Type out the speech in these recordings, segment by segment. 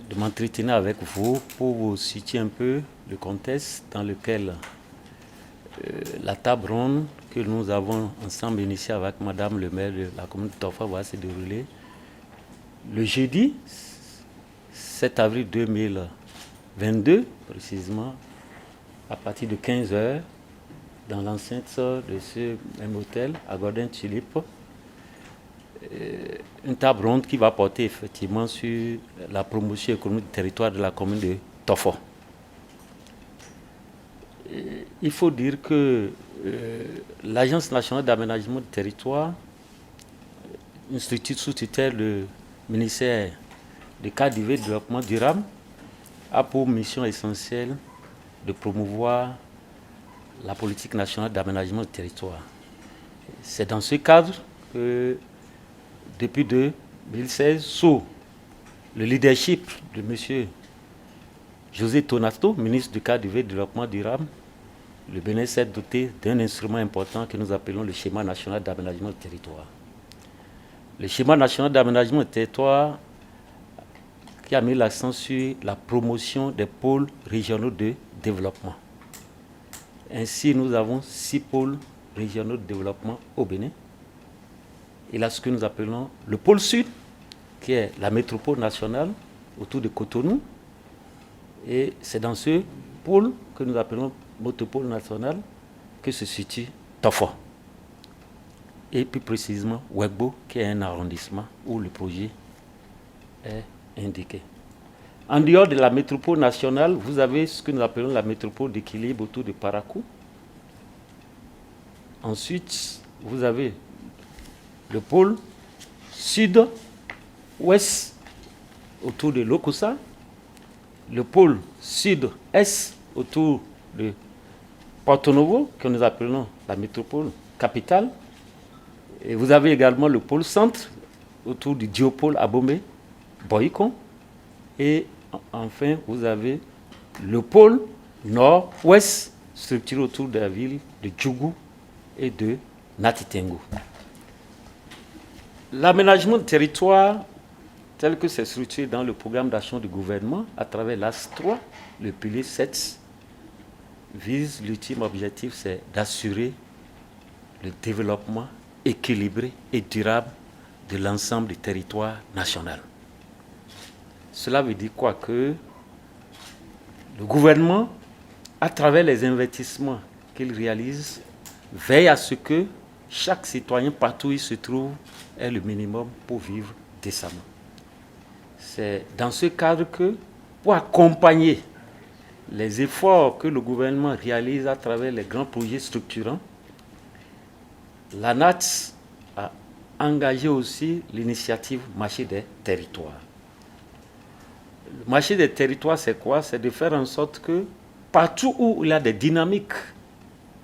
de m'entretenir avec vous pour vous situer un peu le contexte dans lequel la table ronde que nous avons ensemble initiée avec Madame le maire de la commune de Tofa va se dérouler le jeudi 7 avril 2022, précisément à partir de 15h, dans l'enceinte de ce même hôtel à Gordon Tulip. Une table ronde qui va porter effectivement sur la promotion économique du territoire de la commune de Tofa. Il faut dire que l'Agence nationale d'aménagement du territoire, une structure sous tutelle du ministère du cadre de développement durable, a pour mission essentielle de promouvoir la politique nationale d'aménagement du territoire. C'est dans ce cadre que, depuis 2016, sous le leadership de M. José Tonato, ministre du cadre de développement durable, le Bénin s'est doté d'un instrument important que nous appelons le schéma national d'aménagement du territoire. Le schéma national d'aménagement du territoire qui a mis l'accent sur la promotion des pôles régionaux de développement. Ainsi, nous avons 6 pôles régionaux de développement au Bénin. Il y a ce que nous appelons le pôle sud, qui est la métropole nationale autour de Cotonou. Et c'est dans ce pôle que nous appelons métropole nationale que se situe Tofa. Et plus précisément, Ouégbou, qui est un arrondissement où le projet est indiqué. En dehors de la métropole nationale, vous avez ce que nous appelons la métropole d'équilibre autour de Parakou. Ensuite, vous avez le pôle sud-ouest autour de Lokossa, le pôle sud-est autour de Porto Novo, que nous appelons la métropole capitale. Et vous avez également le pôle centre autour du diopôle Abomey, Boycon. Et enfin, vous avez le pôle nord-ouest structuré autour de la ville de Djougou et de Natitengo. L'aménagement du territoire, tel que c'est structuré dans le programme d'action du gouvernement, à travers l'AS 3, le pilier 7, vise l'ultime objectif, c'est d'assurer le développement équilibré et durable de l'ensemble du territoire national. Cela veut dire quoi? Que le gouvernement, à travers les investissements qu'il réalise, veille à ce que chaque citoyen, partout où il se trouve, ait le minimum pour vivre décemment. C'est dans ce cadre que, pour accompagner les efforts que le gouvernement réalise à travers les grands projets structurants, l'ANAT a engagé aussi l'initiative Marché des territoires. Le marché des territoires, c'est quoi? C'est de faire en sorte que partout où il y a des dynamiques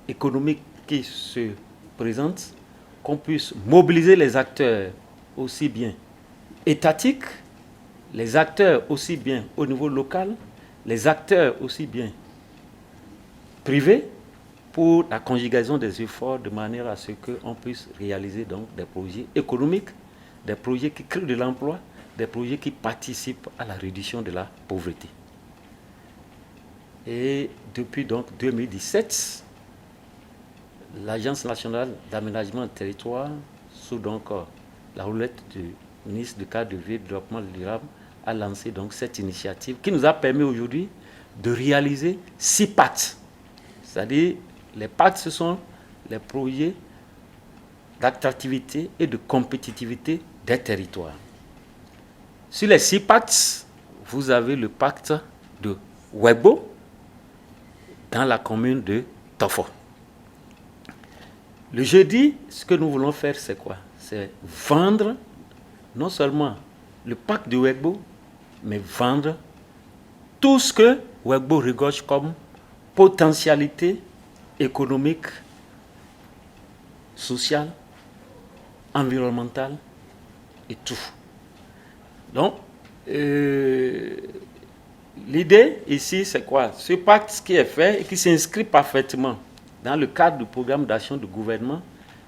économiques qui se présentent, qu'on puisse mobiliser les acteurs aussi bien étatiques, les acteurs aussi bien au niveau local, les acteurs aussi bien privés, pour la conjugaison des efforts de manière à ce qu'on puisse réaliser donc des projets économiques, des projets qui créent de l'emploi, des projets qui participent à la réduction de la pauvreté. Et depuis donc 2017, l'Agence nationale d'aménagement du territoire, sous donc la houlette du ministre du cadre de vie et de développement durable, a lancé donc cette initiative qui nous a permis aujourd'hui de réaliser 6 pactes. C'est-à-dire, les pactes, ce sont les projets d'attractivité et de compétitivité des territoires. Sur les 6 pactes, vous avez le pacte de Ouégbou dans la commune de Tofa. Le jeudi, ce que nous voulons faire, c'est quoi? C'est vendre non seulement le pacte de Ouégbou, mais vendre tout ce que Ouégbou regorge comme potentialité économique, sociale, environnementale et tout. Donc, l'idée ici, c'est quoi? Ce pacte qui est fait et qui s'inscrit parfaitement dans le cadre du programme d'action du gouvernement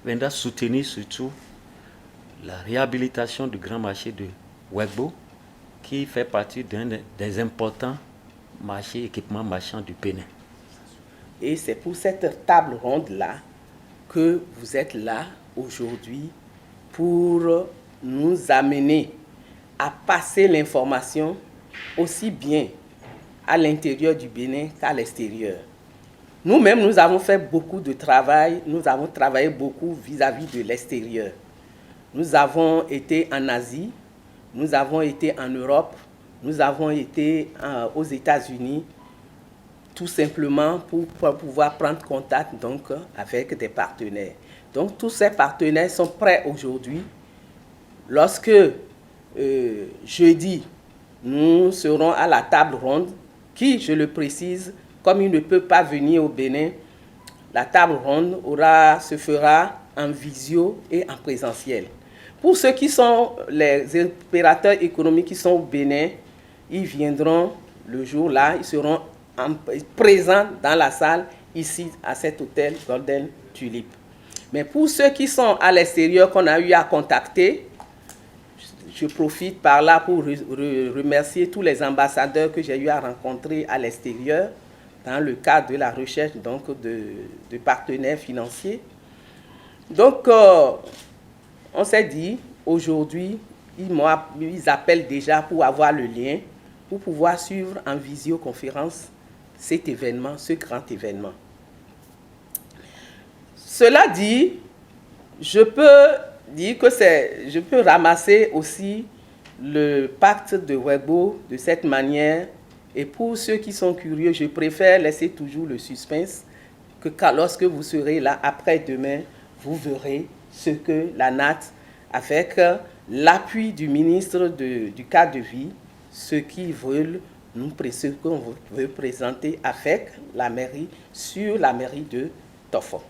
viendra soutenir surtout la réhabilitation du grand marché de Ouégbou, qui fait partie d'un des importants marchés, équipements marchands du Bénin. Et c'est pour cette table ronde-là que vous êtes là aujourd'hui pour nous amener à passer l'information aussi bien à l'intérieur du Bénin qu'à l'extérieur. Nous-mêmes, nous avons fait beaucoup de travail, nous avons travaillé beaucoup vis-à-vis de l'extérieur. Nous avons été en Asie, nous avons été en Europe, nous avons été aux États-Unis, tout simplement pour pouvoir prendre contact donc, avec des partenaires. Donc tous ces partenaires sont prêts aujourd'hui. Lorsque jeudi, nous serons à la table ronde, qui, je le précise, comme il ne peut pas venir au Bénin, la table ronde se fera en visio et en présentiel. Pour ceux qui sont les opérateurs économiques qui sont au Bénin, ils viendront le jour-là, ils seront présents dans la salle, ici, à cet hôtel Golden Tulip. Mais pour ceux qui sont à l'extérieur, qu'on a eu à contacter, je profite par là pour remercier tous les ambassadeurs que j'ai eu à rencontrer à l'extérieur, dans le cadre de la recherche donc, de partenaires financiers. Donc, on s'est dit, aujourd'hui, ils appellent déjà pour avoir le lien, pour pouvoir suivre en visioconférence cet événement, ce grand événement. Cela dit, je peux dire que je peux ramasser aussi le pacte de Ouébo de cette manière. Et pour ceux qui sont curieux, je préfère laisser toujours le suspense que lorsque vous serez là après-demain, vous verrez ce que la NAT, avec l'appui du ministre du cadre de vie, ce qu'ils veulent ce qu'on veut présenter avec la mairie sur la mairie de Tofo.